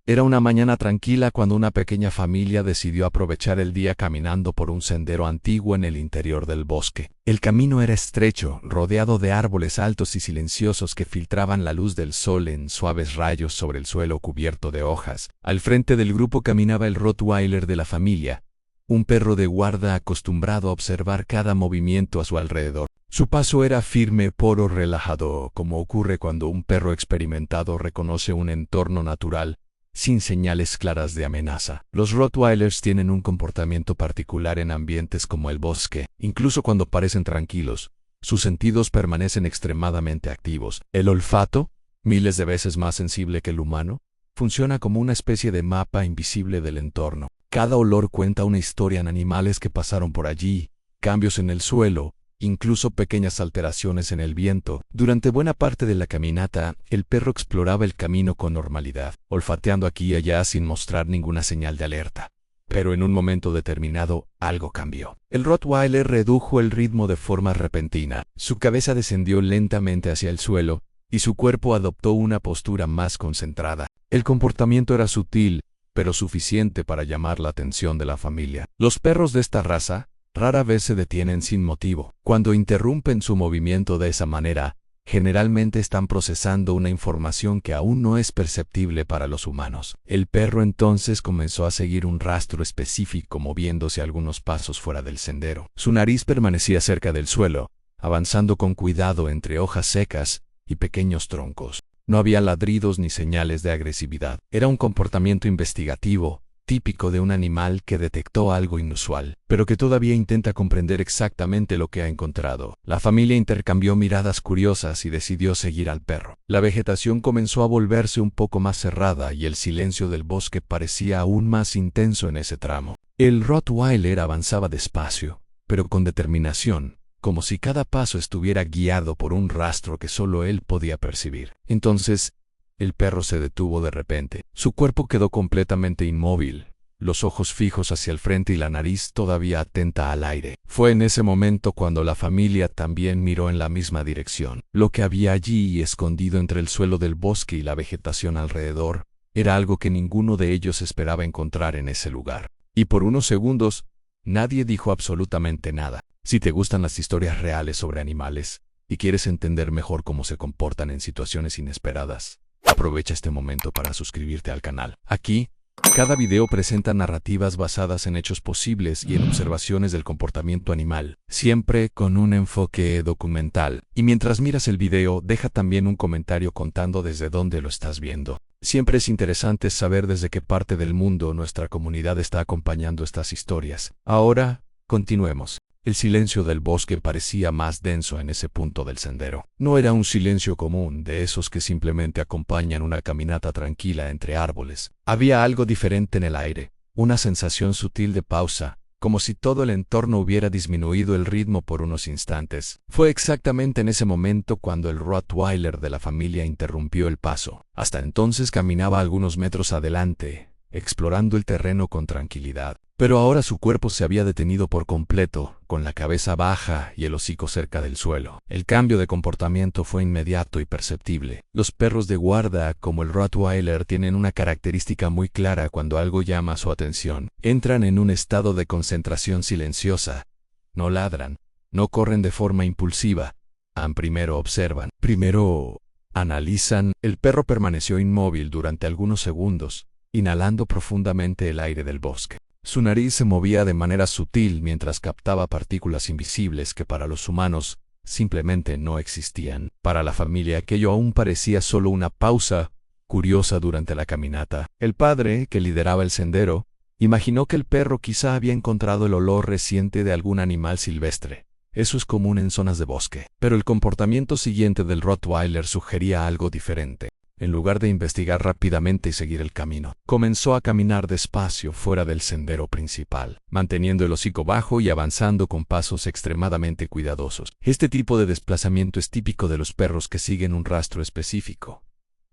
Era una mañana tranquila cuando una pequeña familia decidió aprovechar el día caminando por un sendero antiguo en el interior del bosque. El camino era estrecho, rodeado de árboles altos y silenciosos que filtraban la luz del sol en suaves rayos sobre el suelo cubierto de hojas. Al frente del grupo caminaba el Rottweiler de la familia, un perro de guarda acostumbrado a observar cada movimiento a su alrededor. Su paso era firme, pero relajado, como ocurre cuando un perro experimentado reconoce un entorno natural, sin señales claras de amenaza. Los Rottweilers tienen un comportamiento particular en ambientes como el bosque. Incluso cuando parecen tranquilos, sus sentidos permanecen extremadamente activos. El olfato, miles de veces más sensible que el humano, funciona como una especie de mapa invisible del entorno. Cada olor cuenta una historia en animales que pasaron por allí, cambios en el suelo, incluso pequeñas alteraciones en el viento. Durante buena parte de la caminata, el perro exploraba el camino con normalidad, olfateando aquí y allá sin mostrar ninguna señal de alerta. Pero en un momento determinado, algo cambió. El Rottweiler redujo el ritmo de forma repentina. Su cabeza descendió lentamente hacia el suelo, y su cuerpo adoptó una postura más concentrada. El comportamiento era sutil, pero suficiente para llamar la atención de la familia. Los perros de esta raza rara vez se detienen sin motivo. Cuando interrumpen su movimiento de esa manera, generalmente están procesando una información que aún no es perceptible para los humanos. El perro entonces comenzó a seguir un rastro específico moviéndose algunos pasos fuera del sendero. Su nariz permanecía cerca del suelo, avanzando con cuidado entre hojas secas y pequeños troncos. No había ladridos ni señales de agresividad. Era un comportamiento investigativo, típico de un animal que detectó algo inusual, pero que todavía intenta comprender exactamente lo que ha encontrado. La familia intercambió miradas curiosas y decidió seguir al perro. La vegetación comenzó a volverse un poco más cerrada y el silencio del bosque parecía aún más intenso en ese tramo. El Rottweiler avanzaba despacio, pero con determinación, como si cada paso estuviera guiado por un rastro que solo él podía percibir. Entonces, el perro se detuvo de repente. Su cuerpo quedó completamente inmóvil, los ojos fijos hacia el frente y la nariz todavía atenta al aire. Fue en ese momento cuando la familia también miró en la misma dirección. Lo que había allí, escondido entre el suelo del bosque y la vegetación alrededor, era algo que ninguno de ellos esperaba encontrar en ese lugar. Y por unos segundos, nadie dijo absolutamente nada. Si te gustan las historias reales sobre animales y quieres entender mejor cómo se comportan en situaciones inesperadas, aprovecha este momento para suscribirte al canal. Aquí, cada video presenta narrativas basadas en hechos posibles y en observaciones del comportamiento animal, siempre con un enfoque documental. Y mientras miras el video, deja también un comentario contando desde dónde lo estás viendo. Siempre es interesante saber desde qué parte del mundo nuestra comunidad está acompañando estas historias. Ahora, continuemos. El silencio del bosque parecía más denso en ese punto del sendero. No era un silencio común, de esos que simplemente acompañan una caminata tranquila entre árboles. Había algo diferente en el aire, una sensación sutil de pausa, como si todo el entorno hubiera disminuido el ritmo por unos instantes. Fue exactamente en ese momento cuando el Rottweiler de la familia interrumpió el paso. Hasta entonces caminaba algunos metros adelante, explorando el terreno con tranquilidad. Pero ahora su cuerpo se había detenido por completo, con la cabeza baja y el hocico cerca del suelo. El cambio de comportamiento fue inmediato y perceptible. Los perros de guarda, como el Rottweiler, tienen una característica muy clara cuando algo llama su atención. Entran en un estado de concentración silenciosa. No ladran, no corren de forma impulsiva. Primero observan, primero analizan. El perro permaneció inmóvil durante algunos segundos, inhalando profundamente el aire del bosque. Su nariz se movía de manera sutil mientras captaba partículas invisibles que para los humanos simplemente no existían. Para la familia aquello aún parecía solo una pausa curiosa durante la caminata. El padre, que lideraba el sendero, imaginó que el perro quizá había encontrado el olor reciente de algún animal silvestre. Eso es común en zonas de bosque. Pero el comportamiento siguiente del Rottweiler sugería algo diferente. En lugar de investigar rápidamente y seguir el camino, comenzó a caminar despacio fuera del sendero principal, manteniendo el hocico bajo y avanzando con pasos extremadamente cuidadosos. Este tipo de desplazamiento es típico de los perros que siguen un rastro específico.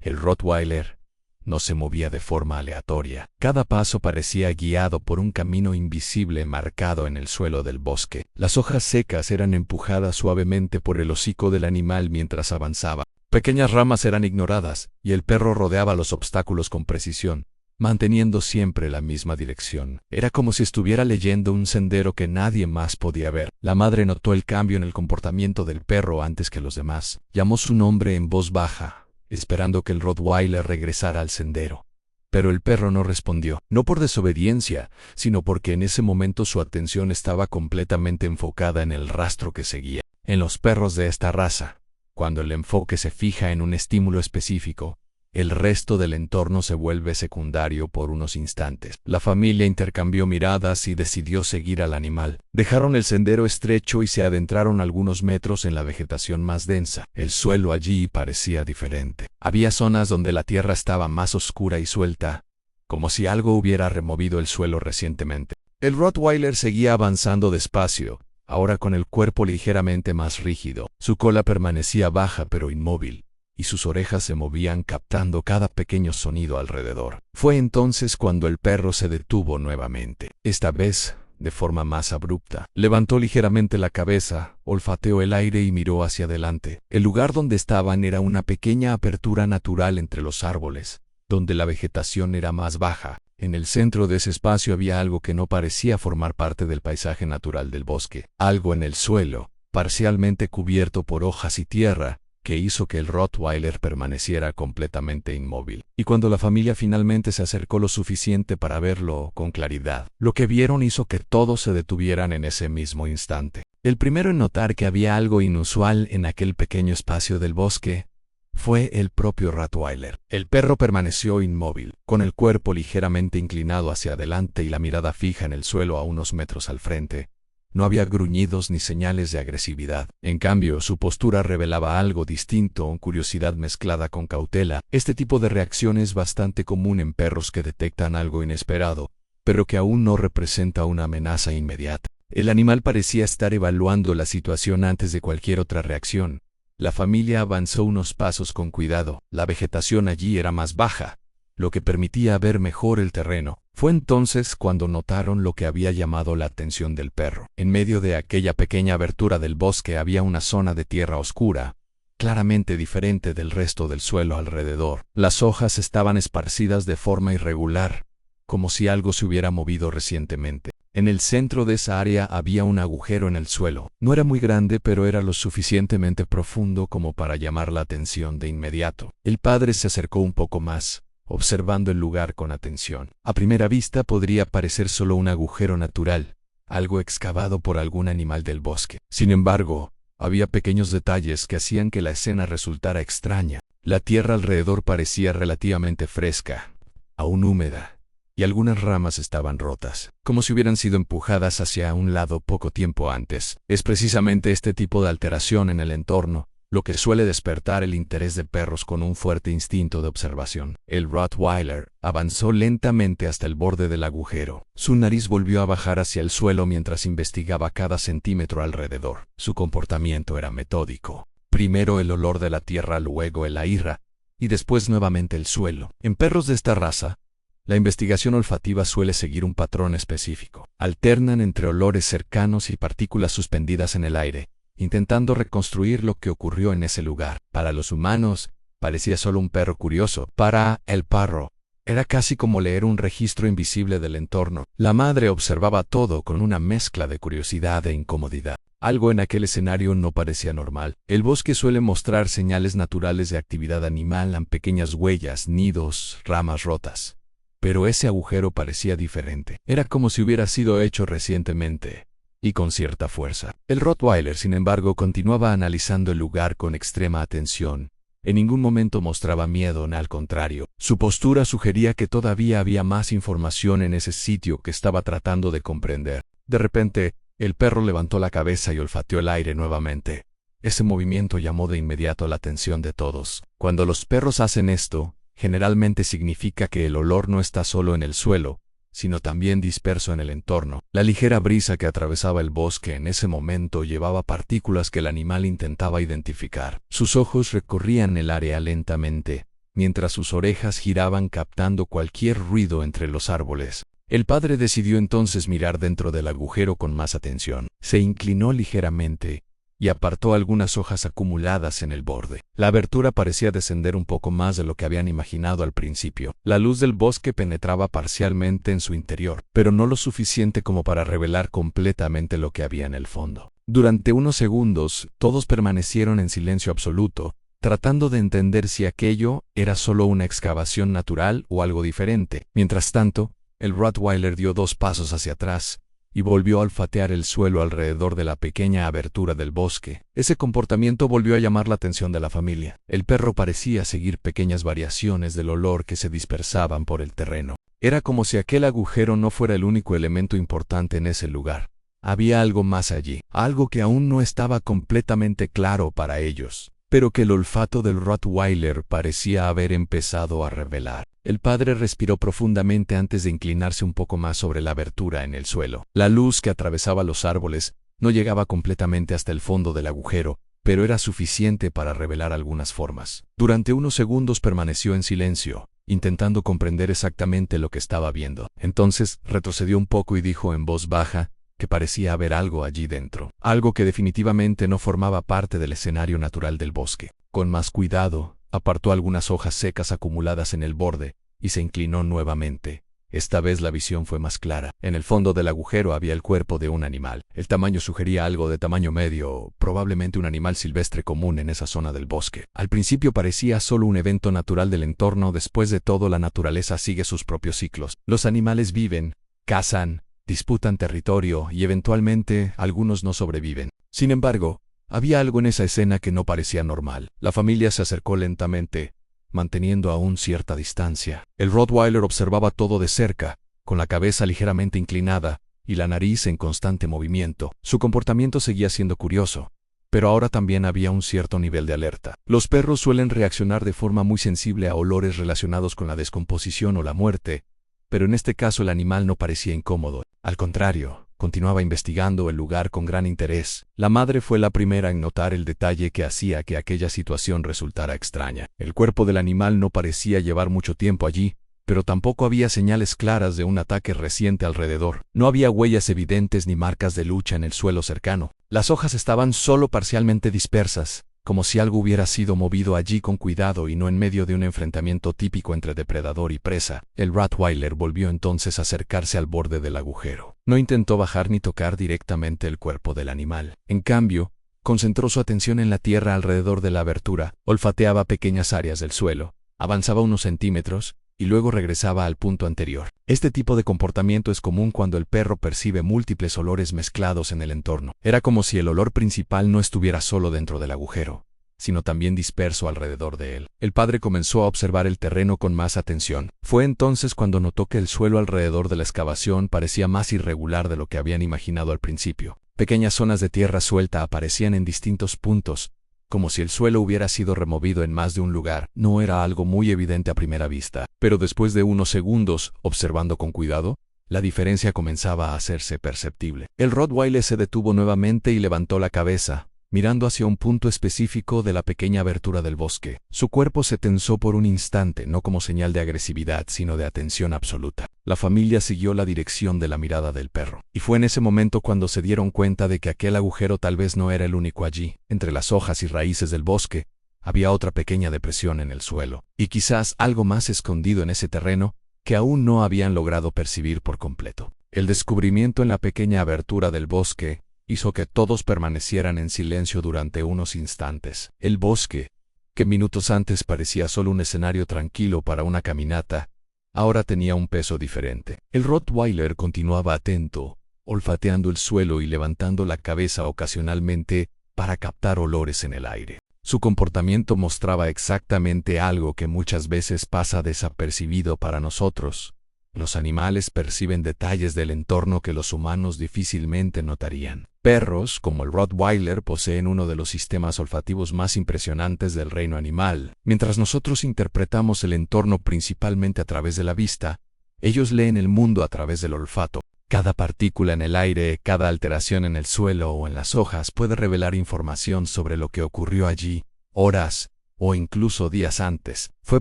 El Rottweiler no se movía de forma aleatoria. Cada paso parecía guiado por un camino invisible marcado en el suelo del bosque. Las hojas secas eran empujadas suavemente por el hocico del animal mientras avanzaba. Pequeñas ramas eran ignoradas, y el perro rodeaba los obstáculos con precisión, manteniendo siempre la misma dirección. Era como si estuviera leyendo un sendero que nadie más podía ver. La madre notó el cambio en el comportamiento del perro antes que los demás. Llamó su nombre en voz baja, esperando que el Rottweiler regresara al sendero. Pero el perro no respondió, no por desobediencia, sino porque en ese momento su atención estaba completamente enfocada en el rastro que seguía. En los perros de esta raza, cuando el enfoque se fija en un estímulo específico, el resto del entorno se vuelve secundario por unos instantes. La familia intercambió miradas y decidió seguir al animal. Dejaron el sendero estrecho y se adentraron algunos metros en la vegetación más densa. El suelo allí parecía diferente. Había zonas donde la tierra estaba más oscura y suelta, como si algo hubiera removido el suelo recientemente. El Rottweiler seguía avanzando despacio, ahora con el cuerpo ligeramente más rígido. Su cola permanecía baja pero inmóvil, y sus orejas se movían captando cada pequeño sonido alrededor. Fue entonces cuando el perro se detuvo nuevamente. Esta vez, de forma más abrupta, levantó ligeramente la cabeza, olfateó el aire y miró hacia adelante. El lugar donde estaban era una pequeña apertura natural entre los árboles, donde la vegetación era más baja. En el centro de ese espacio había algo que no parecía formar parte del paisaje natural del bosque. Algo en el suelo, parcialmente cubierto por hojas y tierra, que hizo que el Rottweiler permaneciera completamente inmóvil. Y cuando la familia finalmente se acercó lo suficiente para verlo con claridad, lo que vieron hizo que todos se detuvieran en ese mismo instante. El primero en notar que había algo inusual en aquel pequeño espacio del bosque fue el propio Rottweiler. El perro permaneció inmóvil, con el cuerpo ligeramente inclinado hacia adelante y la mirada fija en el suelo a unos metros al frente. No había gruñidos ni señales de agresividad. En cambio, su postura revelaba algo distinto, curiosidad mezclada con cautela. Este tipo de reacción es bastante común en perros que detectan algo inesperado, pero que aún no representa una amenaza inmediata. El animal parecía estar evaluando la situación antes de cualquier otra reacción. La familia avanzó unos pasos con cuidado. La vegetación allí era más baja, lo que permitía ver mejor el terreno. Fue entonces cuando notaron lo que había llamado la atención del perro. En medio de aquella pequeña abertura del bosque había una zona de tierra oscura, claramente diferente del resto del suelo alrededor. Las hojas estaban esparcidas de forma irregular, como si algo se hubiera movido recientemente. En el centro de esa área había un agujero en el suelo. No era muy grande, pero era lo suficientemente profundo como para llamar la atención de inmediato. El padre se acercó un poco más, observando el lugar con atención. A primera vista podría parecer solo un agujero natural, algo excavado por algún animal del bosque. Sin embargo, había pequeños detalles que hacían que la escena resultara extraña. La tierra alrededor parecía relativamente fresca, aún húmeda, y algunas ramas estaban rotas, como si hubieran sido empujadas hacia un lado poco tiempo antes. Es precisamente este tipo de alteración en el entorno lo que suele despertar el interés de perros con un fuerte instinto de observación. El Rottweiler avanzó lentamente hasta el borde del agujero. Su nariz volvió a bajar hacia el suelo mientras investigaba cada centímetro alrededor. Su comportamiento era metódico. Primero el olor de la tierra, luego el aire, y después nuevamente el suelo. En perros de esta raza, la investigación olfativa suele seguir un patrón específico. Alternan entre olores cercanos y partículas suspendidas en el aire, intentando reconstruir lo que ocurrió en ese lugar. Para los humanos, parecía solo un perro curioso. Para el perro, era casi como leer un registro invisible del entorno. La madre observaba todo con una mezcla de curiosidad e incomodidad. Algo en aquel escenario no parecía normal. El bosque suele mostrar señales naturales de actividad animal, pequeñas huellas, nidos, ramas rotas. Pero ese agujero parecía diferente. Era como si hubiera sido hecho recientemente, y con cierta fuerza. El Rottweiler, sin embargo, continuaba analizando el lugar con extrema atención. En ningún momento mostraba miedo, al contrario. Su postura sugería que todavía había más información en ese sitio que estaba tratando de comprender. De repente, el perro levantó la cabeza y olfateó el aire nuevamente. Ese movimiento llamó de inmediato la atención de todos. Cuando los perros hacen esto, generalmente significa que el olor no está solo en el suelo, sino también disperso en el entorno. La ligera brisa que atravesaba el bosque en ese momento llevaba partículas que el animal intentaba identificar. Sus ojos recorrían el área lentamente, mientras sus orejas giraban captando cualquier ruido entre los árboles. El padre decidió entonces mirar dentro del agujero con más atención. Se inclinó ligeramente, y apartó algunas hojas acumuladas en el borde. La abertura parecía descender un poco más de lo que habían imaginado al principio. La luz del bosque penetraba parcialmente en su interior, pero no lo suficiente como para revelar completamente lo que había en el fondo. Durante unos segundos, todos permanecieron en silencio absoluto, tratando de entender si aquello era solo una excavación natural o algo diferente. Mientras tanto, el Rottweiler dio 2 pasos hacia atrás y volvió a olfatear el suelo alrededor de la pequeña abertura del bosque. Ese comportamiento volvió a llamar la atención de la familia. El perro parecía seguir pequeñas variaciones del olor que se dispersaban por el terreno. Era como si aquel agujero no fuera el único elemento importante en ese lugar. Había algo más allí, algo que aún no estaba completamente claro para ellos, pero que el olfato del Rottweiler parecía haber empezado a revelar. El padre respiró profundamente antes de inclinarse un poco más sobre la abertura en el suelo. La luz que atravesaba los árboles no llegaba completamente hasta el fondo del agujero, pero era suficiente para revelar algunas formas. Durante unos segundos permaneció en silencio, intentando comprender exactamente lo que estaba viendo. Entonces retrocedió un poco y dijo en voz baja que parecía haber algo allí dentro, algo que definitivamente no formaba parte del escenario natural del bosque. Con más cuidado, apartó algunas hojas secas acumuladas en el borde y se inclinó nuevamente. Esta vez la visión fue más clara. En el fondo del agujero había el cuerpo de un animal. El tamaño sugería algo de tamaño medio, probablemente un animal silvestre común en esa zona del bosque. Al principio parecía solo un evento natural del entorno. Después de todo, la naturaleza sigue sus propios ciclos. Los animales viven, cazan, disputan territorio y eventualmente algunos no sobreviven. Sin embargo, había algo en esa escena que no parecía normal. La familia se acercó lentamente, manteniendo aún cierta distancia. El Rottweiler observaba todo de cerca, con la cabeza ligeramente inclinada y la nariz en constante movimiento. Su comportamiento seguía siendo curioso, pero ahora también había un cierto nivel de alerta. Los perros suelen reaccionar de forma muy sensible a olores relacionados con la descomposición o la muerte, pero en este caso el animal no parecía incómodo. Al contrario, continuaba investigando el lugar con gran interés. La madre fue la primera en notar el detalle que hacía que aquella situación resultara extraña. El cuerpo del animal no parecía llevar mucho tiempo allí, pero tampoco había señales claras de un ataque reciente alrededor. No había huellas evidentes ni marcas de lucha en el suelo cercano. Las hojas estaban solo parcialmente dispersas, como si algo hubiera sido movido allí con cuidado y no en medio de un enfrentamiento típico entre depredador y presa. El Rottweiler volvió entonces a acercarse al borde del agujero. No intentó bajar ni tocar directamente el cuerpo del animal. En cambio, concentró su atención en la tierra alrededor de la abertura, olfateaba pequeñas áreas del suelo, avanzaba unos centímetros y luego regresaba al punto anterior. Este tipo de comportamiento es común cuando el perro percibe múltiples olores mezclados en el entorno. Era como si el olor principal no estuviera solo dentro del agujero, sino también disperso alrededor de él. El padre comenzó a observar el terreno con más atención. Fue entonces cuando notó que el suelo alrededor de la excavación parecía más irregular de lo que habían imaginado al principio. Pequeñas zonas de tierra suelta aparecían en distintos puntos, como si el suelo hubiera sido removido en más de un lugar. No era algo muy evidente a primera vista, pero después de unos segundos, observando con cuidado, la diferencia comenzaba a hacerse perceptible. El Rottweiler se detuvo nuevamente y levantó la cabeza, mirando hacia un punto específico de la pequeña abertura del bosque. Su cuerpo se tensó por un instante, no como señal de agresividad, sino de atención absoluta. La familia siguió la dirección de la mirada del perro, y fue en ese momento cuando se dieron cuenta de que aquel agujero tal vez no era el único allí. Entre las hojas y raíces del bosque, había otra pequeña depresión en el suelo, y quizás algo más escondido en ese terreno que aún no habían logrado percibir por completo. El descubrimiento en la pequeña abertura del bosque hizo que todos permanecieran en silencio durante unos instantes. El bosque, que minutos antes parecía solo un escenario tranquilo para una caminata, ahora tenía un peso diferente. El Rottweiler continuaba atento, olfateando el suelo y levantando la cabeza ocasionalmente para captar olores en el aire. Su comportamiento mostraba exactamente algo que muchas veces pasa desapercibido para nosotros. Los animales perciben detalles del entorno que los humanos difícilmente notarían. Perros, como el Rottweiler, poseen uno de los sistemas olfativos más impresionantes del reino animal. Mientras nosotros interpretamos el entorno principalmente a través de la vista, ellos leen el mundo a través del olfato. Cada partícula en el aire, cada alteración en el suelo o en las hojas puede revelar información sobre lo que ocurrió allí, horas o incluso días antes. Fue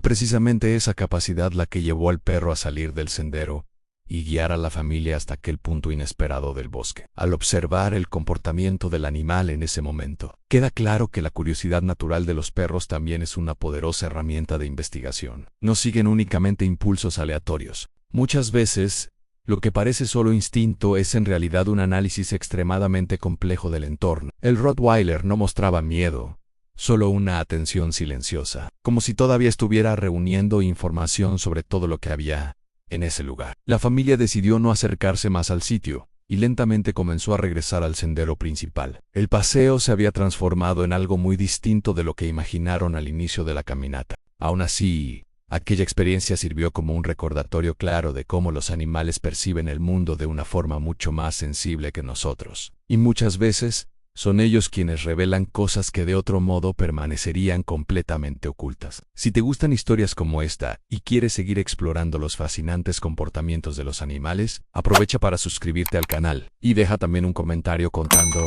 precisamente esa capacidad la que llevó al perro a salir del sendero y guiar a la familia hasta aquel punto inesperado del bosque. Al observar el comportamiento del animal en ese momento, queda claro que la curiosidad natural de los perros también es una poderosa herramienta de investigación. No siguen únicamente impulsos aleatorios. Muchas veces, lo que parece solo instinto es en realidad un análisis extremadamente complejo del entorno. El Rottweiler no mostraba miedo, solo una atención silenciosa, como si todavía estuviera reuniendo información sobre todo lo que había en ese lugar. La familia decidió no acercarse más al sitio, y lentamente comenzó a regresar al sendero principal. El paseo se había transformado en algo muy distinto de lo que imaginaron al inicio de la caminata. Aún así, aquella experiencia sirvió como un recordatorio claro de cómo los animales perciben el mundo de una forma mucho más sensible que nosotros. Y muchas veces, son ellos quienes revelan cosas que de otro modo permanecerían completamente ocultas. Si te gustan historias como esta y quieres seguir explorando los fascinantes comportamientos de los animales, aprovecha para suscribirte al canal y deja también un comentario contando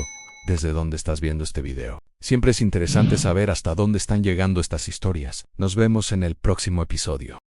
desde dónde estás viendo este video. Siempre es interesante saber hasta dónde están llegando estas historias. Nos vemos en el próximo episodio.